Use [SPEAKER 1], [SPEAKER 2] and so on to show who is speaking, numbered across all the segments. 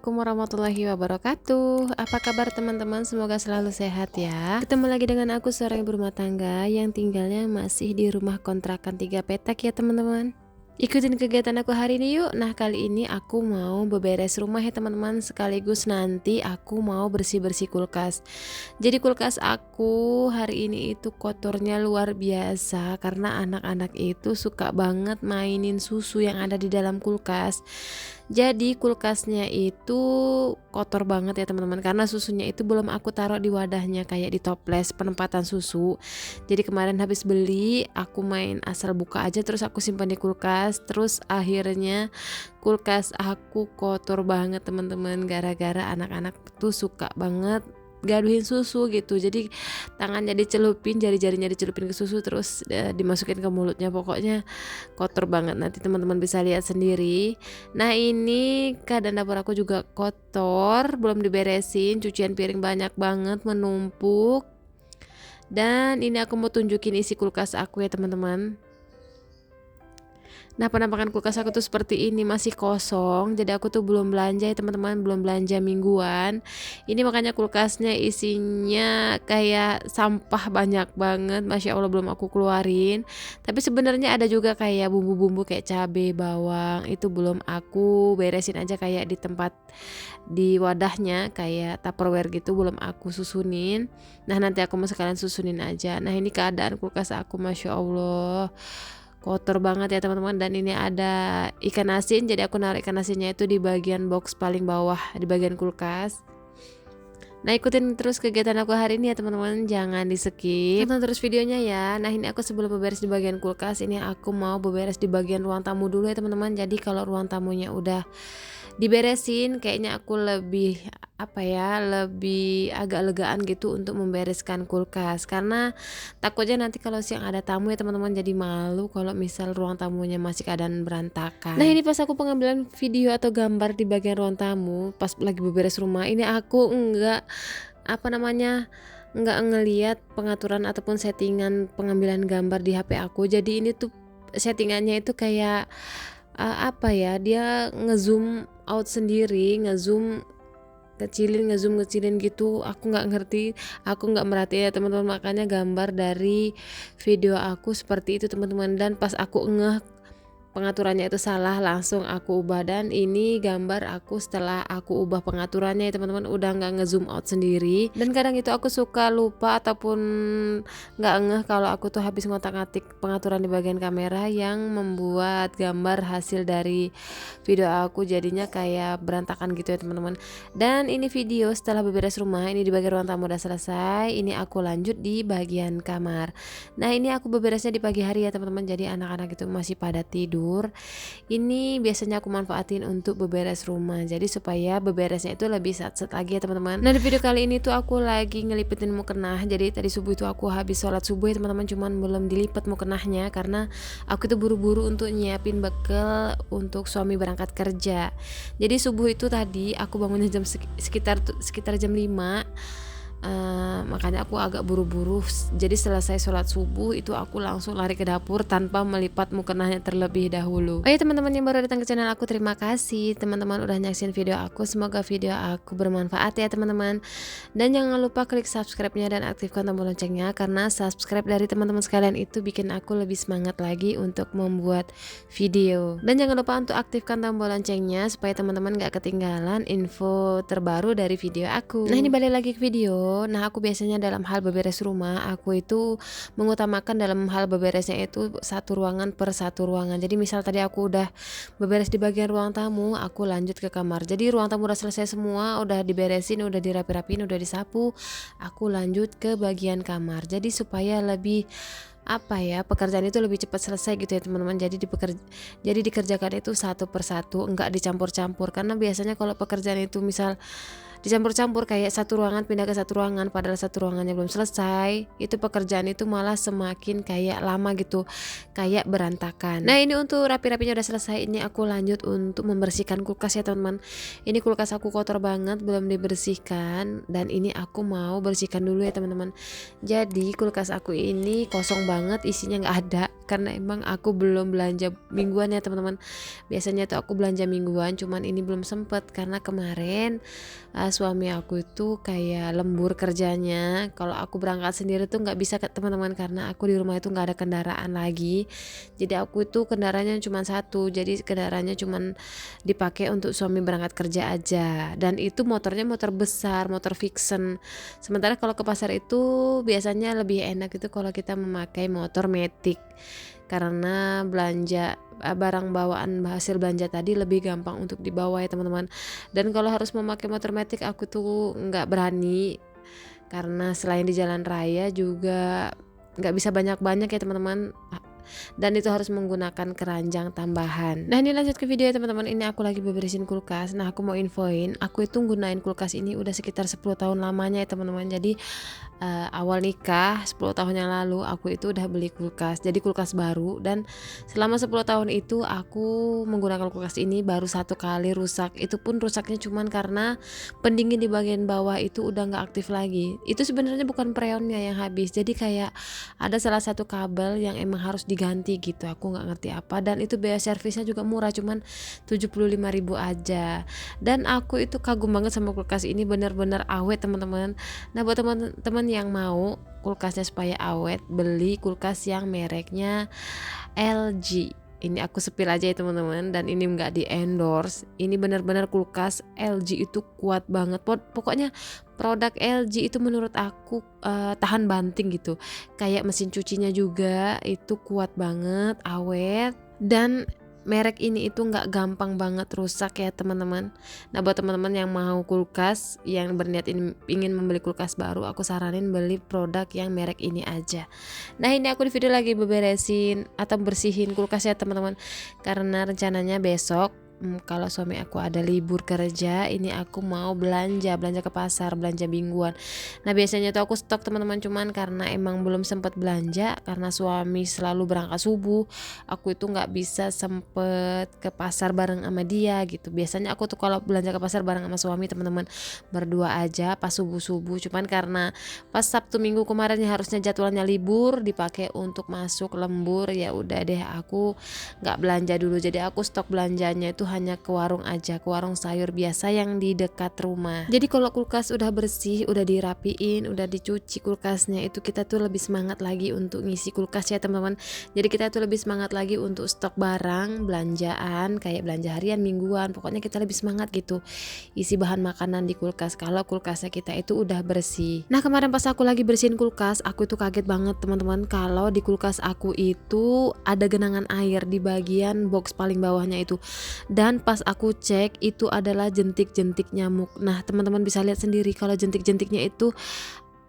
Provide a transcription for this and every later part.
[SPEAKER 1] Assalamualaikum warahmatullahi wabarakatuh. Apa kabar teman-teman? Semoga selalu sehat ya. Ketemu lagi dengan aku, seorang ibu rumah tangga yang tinggalnya masih di rumah kontrakan 3 petak ya teman-teman. Ikutin kegiatan aku hari ini yuk. Nah, kali ini aku mau beberes rumah ya teman-teman, sekaligus nanti aku mau bersih-bersih kulkas. Jadi kulkas aku hari ini itu kotornya luar biasa karena anak-anak itu suka banget mainin susu yang ada di dalam kulkas. Jadi kulkasnya itu kotor banget ya teman-teman, karena susunya itu belum aku taruh di wadahnya kayak di toples penempatan susu. Jadi kemarin habis beli, aku main asal buka aja terus aku simpan di kulkas. Terus akhirnya kulkas aku kotor banget teman-teman, gara-gara anak-anak tuh suka banget gaduhin susu gitu. Jadi tangannya dicelupin, jari-jarinya dicelupin ke susu terus dimasukin ke mulutnya. Pokoknya kotor banget, nanti teman-teman bisa lihat sendiri. Nah, ini keadaan dapur aku juga kotor, belum diberesin, cucian piring banyak banget menumpuk. Dan ini aku mau tunjukin isi kulkas aku ya teman-teman. Nah, penampakan kulkas aku tuh seperti ini, masih kosong. Jadi aku tuh belum belanja ya teman-teman, belum belanja mingguan. Ini makanya kulkasnya isinya kayak sampah banyak banget. Masya Allah, belum aku keluarin. Tapi sebenarnya ada juga kayak bumbu-bumbu kayak cabai, bawang, itu belum aku beresin aja kayak di tempat di wadahnya kayak tupperware gitu, belum aku susunin. Nah, nanti aku mau sekalian susunin aja. Nah, ini keadaan kulkas aku, Masya Allah, kotor banget ya teman-teman. Dan ini ada ikan asin, jadi aku naruh ikan asinnya itu di bagian box paling bawah di bagian kulkas. Nah, ikutin terus kegiatan aku hari ini ya teman-teman, jangan di skip, tonton terus videonya ya. Nah, ini aku sebelum beberes di bagian kulkas, ini aku mau beberes di bagian ruang tamu dulu ya teman-teman. Jadi kalau ruang tamunya udah diberesin, kayaknya aku lebih lebih agak legaan gitu untuk membereskan kulkas, karena takutnya nanti kalau siang ada tamu ya teman-teman, jadi malu kalau misal ruang tamunya masih keadaan berantakan. Nah, ini pas aku pengambilan video atau gambar di bagian ruang tamu pas lagi beberes rumah, ini aku enggak ngeliat pengaturan ataupun settingan pengambilan gambar di HP aku. Jadi ini tuh settingannya itu kayak dia ngezoom out sendiri, ngezoom kecilin gitu. Aku nggak ngerti, aku nggak merhatiin ya teman-teman, makanya gambar dari video aku seperti itu teman-teman. Dan pas aku ngeh pengaturannya itu salah, langsung aku ubah. Dan ini gambar aku setelah aku ubah pengaturannya ya teman-teman, udah nggak ngezoom out sendiri. Dan kadang itu aku suka lupa ataupun nggak ngeh kalau aku tuh habis ngotak-ngatik pengaturan di bagian kamera, yang membuat gambar hasil dari video aku jadinya kayak berantakan gitu ya teman-teman. Dan ini video setelah beberes rumah, ini di bagian ruang tamu udah selesai. Ini aku lanjut di bagian kamar. Nah, ini aku beberesnya di pagi hari ya teman-teman, jadi anak-anak itu masih pada tidur. Ini biasanya aku manfaatin untuk beberes rumah, jadi supaya beberesnya itu lebih sat-set lagi ya teman-teman. Nah, di video kali ini tuh aku lagi ngelipitin mukena. Jadi tadi subuh itu aku habis sholat subuh ya teman-teman, cuman belum dilipat mukenahnya karena aku tuh buru-buru untuk nyiapin bekal untuk suami berangkat kerja. Jadi subuh itu tadi aku bangunnya sekitar jam 5. Makanya aku agak buru-buru. Jadi selesai sholat subuh itu aku langsung lari ke dapur tanpa melipat mukenahnya terlebih dahulu. Oh ya teman-teman yang baru datang ke channel aku, terima kasih teman-teman udah nyaksin video aku. Semoga video aku bermanfaat ya teman-teman. Dan jangan lupa klik subscribe-nya dan aktifkan tombol loncengnya, karena subscribe dari teman-teman sekalian itu bikin aku lebih semangat lagi untuk membuat video. Dan jangan lupa untuk aktifkan tombol loncengnya supaya teman-teman gak ketinggalan info terbaru dari video aku. Nah, ini balik lagi ke video. Nah, aku biasanya dalam hal beberes rumah, aku itu mengutamakan dalam hal beberesnya itu satu ruangan per satu ruangan. Jadi misal tadi aku udah beberes di bagian ruang tamu, aku lanjut ke kamar. Jadi ruang tamu udah selesai semua, udah diberesin, udah dirapi-rapiin, udah disapu, aku lanjut ke bagian kamar. Jadi supaya lebih pekerjaan itu lebih cepat selesai gitu ya teman-teman. Jadi dikerjakan itu satu persatu, enggak dicampur-campur. Karena biasanya kalau pekerjaan itu misal dicampur-campur kayak satu ruangan pindah ke satu ruangan padahal satu ruangannya belum selesai, itu pekerjaan itu malah semakin kayak lama gitu, kayak berantakan. Nah, ini untuk rapi-rapinya udah selesai. Ini aku lanjut untuk membersihkan kulkas ya teman-teman. Ini kulkas aku kotor banget, belum dibersihkan, dan ini aku mau bersihkan dulu ya teman-teman. Jadi kulkas aku ini kosong banget, isinya nggak ada karena emang aku belum belanja mingguan ya teman-teman. Biasanya tuh aku belanja mingguan, cuman ini belum sempet karena kemarin suami aku itu kayak lembur kerjanya. Kalau aku berangkat sendiri tuh nggak bisa ke teman-teman, karena aku di rumah itu nggak ada kendaraan lagi. Jadi aku itu kendaraannya cuma satu, jadi kendaraannya cuma dipakai untuk suami berangkat kerja aja, dan itu motornya motor besar, motor Vixen. Sementara kalau ke pasar itu biasanya lebih enak itu kalau kita memakai motor Matic, karena belanja barang bawaan hasil belanja tadi lebih gampang untuk dibawa ya teman-teman. Dan kalau harus memakai motor Matic aku tuh nggak berani, karena selain di jalan raya juga nggak bisa banyak-banyak ya teman-teman, dan itu harus menggunakan keranjang tambahan. Nah ini lanjut ke video ya teman-teman. Ini aku lagi beberesin kulkas. Nah aku mau infoin, aku itu gunain kulkas ini udah sekitar 10 tahun lamanya ya teman-teman. Jadi awal nikah 10 tahun yang lalu aku itu udah beli kulkas, jadi kulkas baru. Dan selama 10 tahun itu aku menggunakan kulkas ini baru satu kali rusak. Itu pun rusaknya cuman karena pendingin di bagian bawah itu udah nggak aktif lagi. Itu sebenarnya bukan freonnya yang habis, jadi kayak ada salah satu kabel yang emang harus diganti gitu. Aku nggak ngerti apa, dan itu biaya servisnya juga murah, cuman 75.000 aja. Dan aku itu kagum banget sama kulkas ini, bener-bener awet teman-teman. Nah buat teman-teman yang mau kulkasnya supaya awet, beli kulkas yang mereknya LG. Ini aku sepil aja ya teman-teman, dan ini nggak di endorse. Ini benar-benar kulkas LG itu kuat banget. Pokoknya produk LG itu menurut aku tahan banting gitu. Kayak mesin cucinya juga itu kuat banget, awet, dan merek ini itu nggak gampang banget rusak ya teman-teman. Nah buat teman-teman yang mau kulkas, yang berniat ingin membeli kulkas baru, aku saranin beli produk yang merek ini aja. Nah ini aku di video lagi beberesin atau bersihin kulkas ya teman-teman, karena rencananya besok kalau suami aku ada libur kerja, ini aku mau belanja ke pasar, belanja mingguan. Nah biasanya tuh aku stok teman-teman, cuman karena emang belum sempat belanja karena suami selalu berangkat subuh, aku itu nggak bisa sempet ke pasar bareng sama dia gitu. Biasanya aku tuh kalau belanja ke pasar bareng sama suami teman-teman, berdua aja pas subuh-subuh. Cuman karena pas Sabtu Minggu kemarin harusnya jadwalnya libur, dipakai untuk masuk lembur, ya udah deh aku nggak belanja dulu. Jadi aku stok belanjanya itu hanya ke warung aja, ke warung sayur biasa yang di dekat rumah. Jadi kalau kulkas udah bersih, udah dirapiin, udah dicuci kulkasnya, itu kita tuh lebih semangat lagi untuk ngisi kulkas ya teman-teman. Jadi kita tuh lebih semangat lagi untuk stok barang belanjaan, kayak belanja harian, mingguan, pokoknya kita lebih semangat gitu isi bahan makanan di kulkas kalau kulkasnya kita itu udah bersih. Nah kemarin pas aku lagi bersihin kulkas, aku tuh kaget banget teman-teman, kalau di kulkas aku itu ada genangan air di bagian box paling bawahnya itu. Dan pas aku cek, itu adalah jentik-jentik nyamuk. Nah teman-teman bisa lihat sendiri kalau jentik-jentiknya itu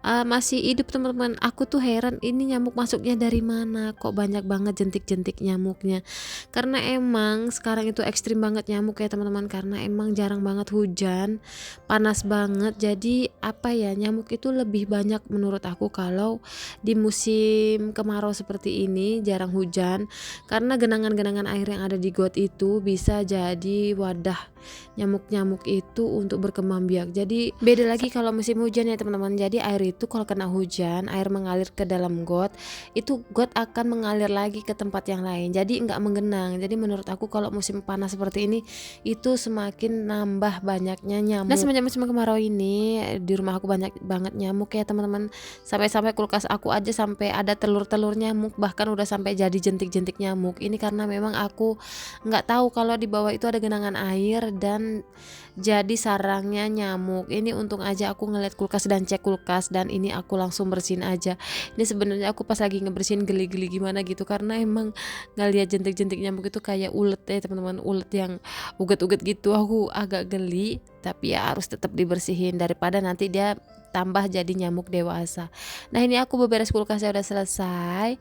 [SPEAKER 1] masih hidup teman-teman. Aku tuh heran, ini nyamuk masuknya dari mana, kok banyak banget jentik-jentik nyamuknya. Karena emang sekarang itu ekstrim banget nyamuk ya teman-teman, karena emang jarang banget hujan, panas banget. Jadi apa ya, nyamuk itu lebih banyak menurut aku kalau di musim kemarau seperti ini, jarang hujan, karena genangan-genangan air yang ada di got itu bisa jadi wadah nyamuk-nyamuk itu untuk berkembang biak. Jadi beda lagi kalau musim hujan ya teman-teman. Jadi air itu kalau kena hujan, air mengalir ke dalam got, itu got akan mengalir lagi ke tempat yang lain, jadi nggak menggenang. Jadi menurut aku kalau musim panas seperti ini itu semakin nambah banyaknya nyamuk. Nah semenjak musim kemarau ini di rumah aku banyak banget nyamuk ya teman-teman. Sampai kulkas aku aja sampai ada telur-telur nyamuk, bahkan udah sampai jadi jentik-jentik nyamuk. Ini karena memang aku nggak tahu kalau di bawah itu ada genangan air dan jadi sarangnya nyamuk. Ini untung aja aku ngeliat kulkas dan cek kulkas, dan ini aku langsung bersihin aja. Ini sebenarnya aku pas lagi ngebersihin geli-geli gimana gitu, karena emang ngeliat jentik-jentik nyamuk itu kayak ulet ya teman-teman, ulet yang uget-uget gitu. Aku agak geli, tapi ya harus tetap dibersihin daripada nanti dia tambah jadi nyamuk dewasa. Nah ini aku beberes kulkasnya udah selesai,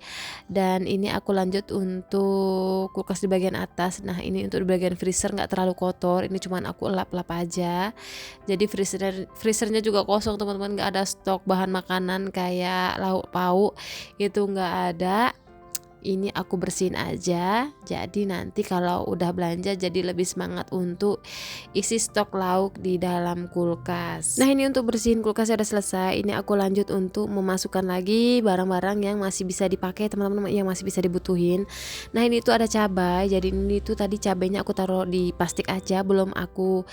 [SPEAKER 1] dan ini aku lanjut untuk kulkas di bagian atas. Nah ini untuk di bagian freezer nggak terlalu kotor, ini cuman aku elap-elap aja. Jadi freezernya juga kosong teman-teman, nggak ada stok bahan makanan kayak lauk pauk, itu nggak ada. ini aku bersihin aja. Jadi nanti kalau udah belanja jadi lebih semangat untuk isi stok lauk di dalam kulkas. Nah, ini untuk bersihin kulkas udah selesai. Ini aku lanjut untuk memasukkan lagi barang-barang yang masih bisa dipakai teman-teman, yang masih bisa dibutuhin. Nah, ini tuh ada cabai. Jadi ini tuh tadi cabainya aku taruh di plastik aja, belum aku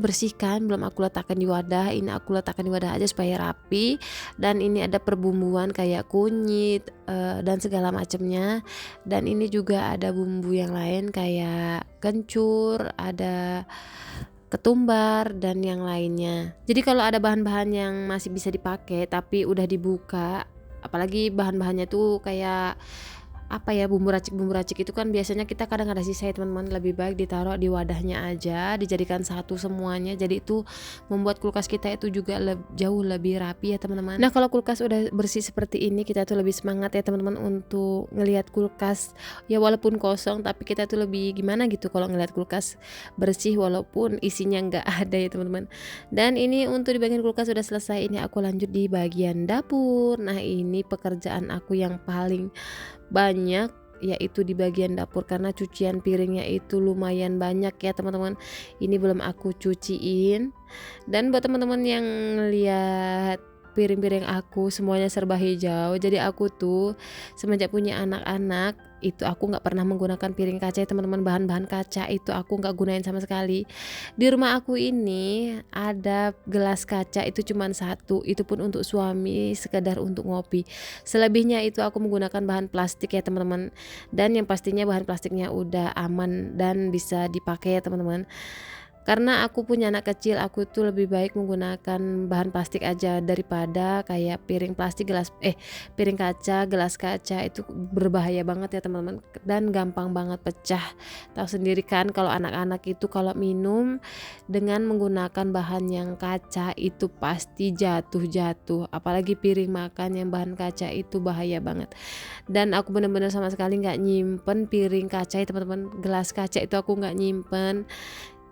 [SPEAKER 1] bersihkan, belum aku letakkan di wadah. Ini aku letakkan di wadah aja supaya rapi. Dan ini ada perbumbuan kayak kunyit dan segala macamnya. Dan ini juga ada bumbu yang lain kayak kencur, ada ketumbar dan yang lainnya. Jadi kalau ada bahan-bahan yang masih bisa dipakai tapi udah dibuka, apalagi bahan-bahannya tuh kayak bumbu racik itu kan biasanya kita kadang ada sisa ya teman-teman, lebih baik ditaruh di wadahnya aja, dijadikan satu semuanya. Jadi itu membuat kulkas kita itu juga jauh lebih rapi ya teman-teman. Nah, kalau kulkas udah bersih seperti ini, kita tuh lebih semangat ya teman-teman untuk ngelihat kulkas ya, walaupun kosong tapi kita tuh lebih gimana gitu kalau ngelihat kulkas bersih walaupun isinya nggak ada ya teman-teman. Dan ini untuk di bagian kulkas sudah selesai. Ini aku lanjut di bagian dapur. Nah, ini pekerjaan aku yang paling banyak, yaitu di bagian dapur, karena cucian piringnya itu lumayan banyak ya teman-teman. Ini belum aku cuciin. Dan buat teman-teman yang lihat piring-piring aku semuanya serba hijau, jadi aku tuh semenjak punya anak-anak itu aku nggak pernah menggunakan piring kaca ya teman-teman. Bahan-bahan kaca itu aku nggak gunain sama sekali. Di rumah aku ini ada gelas kaca itu cuman satu, itu pun untuk suami sekedar untuk ngopi. Selebihnya itu aku menggunakan bahan plastik ya teman-teman. Dan yang pastinya bahan plastiknya udah aman dan bisa dipakai ya teman-teman. Karena aku punya anak kecil, aku tuh lebih baik menggunakan bahan plastik aja daripada kayak piring kaca, gelas kaca itu berbahaya banget ya teman-teman, dan gampang banget pecah. Tahu sendiri kan kalau anak-anak itu kalau minum dengan menggunakan bahan yang kaca itu pasti jatuh, apalagi piring makan yang bahan kaca itu bahaya banget. Dan aku bener-bener sama sekali nggak nyimpen piring kaca ya teman-teman, gelas kaca itu aku nggak nyimpen.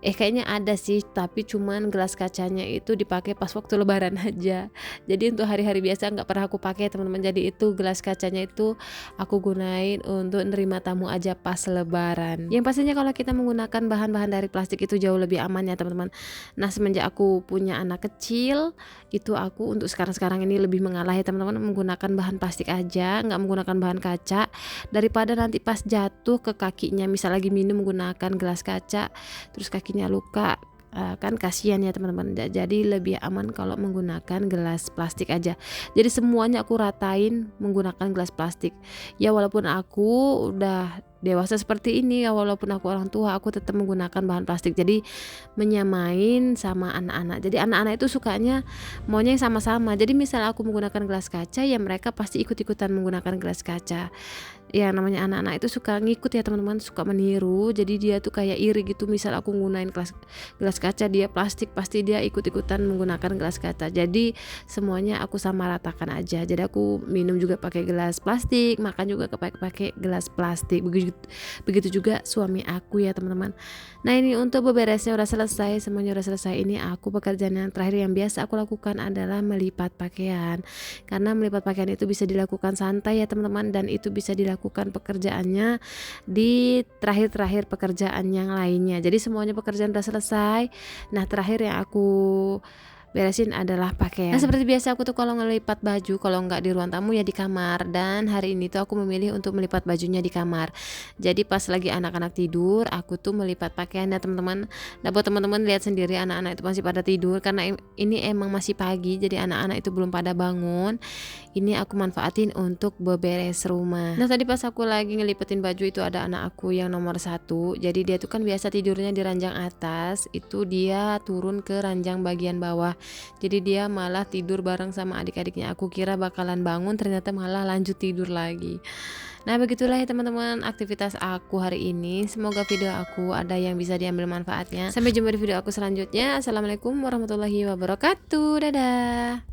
[SPEAKER 1] Kayaknya ada sih, tapi cuman gelas kacanya itu dipakai pas waktu lebaran aja. Jadi untuk hari-hari biasa nggak pernah aku pakai teman-teman. Jadi itu gelas kacanya itu aku gunain untuk nerima tamu aja pas lebaran. Yang pastinya kalau kita menggunakan bahan-bahan dari plastik itu jauh lebih aman ya teman-teman. Nah, semenjak aku punya anak kecil, itu aku untuk sekarang ini lebih mengalah ya teman-teman, menggunakan bahan plastik aja, nggak menggunakan bahan kaca, daripada nanti pas jatuh ke kakinya, misal lagi minum menggunakan gelas kaca terus kakinya luka, kan kasihan ya teman-teman. Jadi lebih aman kalau menggunakan gelas plastik aja. Jadi semuanya aku ratain menggunakan gelas plastik. Ya walaupun aku udah dewasa seperti ini ya, walaupun aku orang tua, aku tetap menggunakan bahan plastik. Jadi menyamain sama anak-anak. Jadi anak-anak itu sukanya maunya yang sama-sama. Jadi misal aku menggunakan gelas kaca, ya mereka pasti ikut-ikutan menggunakan gelas kaca. Ya namanya anak-anak itu suka ngikut ya teman-teman, suka meniru. Jadi dia tuh kayak iri gitu, misal aku gunain gelas kaca, dia plastik, pasti dia ikut-ikutan menggunakan gelas kaca. Jadi semuanya aku sama ratakan aja. Jadi aku minum juga pakai gelas plastik, makan juga pakai gelas plastik. Begitu juga suami aku ya teman-teman. Nah, ini untuk beberesnya udah selesai, semuanya udah selesai. Ini aku pekerjaan yang terakhir yang biasa aku lakukan adalah melipat pakaian. Karena melipat pakaian itu bisa dilakukan santai ya teman-teman, dan itu bisa dilakukan pekerjaannya di terakhir pekerjaan yang lainnya. Jadi semuanya pekerjaan udah selesai. Nah, terakhir yang aku beresin adalah pakaian. Nah, seperti biasa aku tuh kalau ngelipat baju, kalau nggak di ruang tamu ya di kamar. Dan hari ini tuh aku memilih untuk melipat bajunya di kamar. Jadi pas lagi anak-anak tidur, aku tuh melipat pakaian ya teman-teman. Nah, buat teman-teman lihat sendiri, anak-anak itu masih pada tidur karena ini emang masih pagi. Jadi anak-anak itu belum pada bangun. Ini aku manfaatin untuk beberes rumah. Nah, tadi pas aku lagi ngelipetin baju itu ada anak aku yang nomor 1. Jadi dia tuh kan biasa tidurnya di ranjang atas, itu dia turun ke ranjang bagian bawah. Jadi dia malah tidur bareng sama adik-adiknya. Aku kira bakalan bangun, ternyata malah lanjut tidur lagi. Nah, begitulah ya teman-teman aktivitas aku hari ini. Semoga video aku ada yang bisa diambil manfaatnya. Sampai jumpa di video aku selanjutnya. Assalamualaikum warahmatullahi wabarakatuh. Dadah.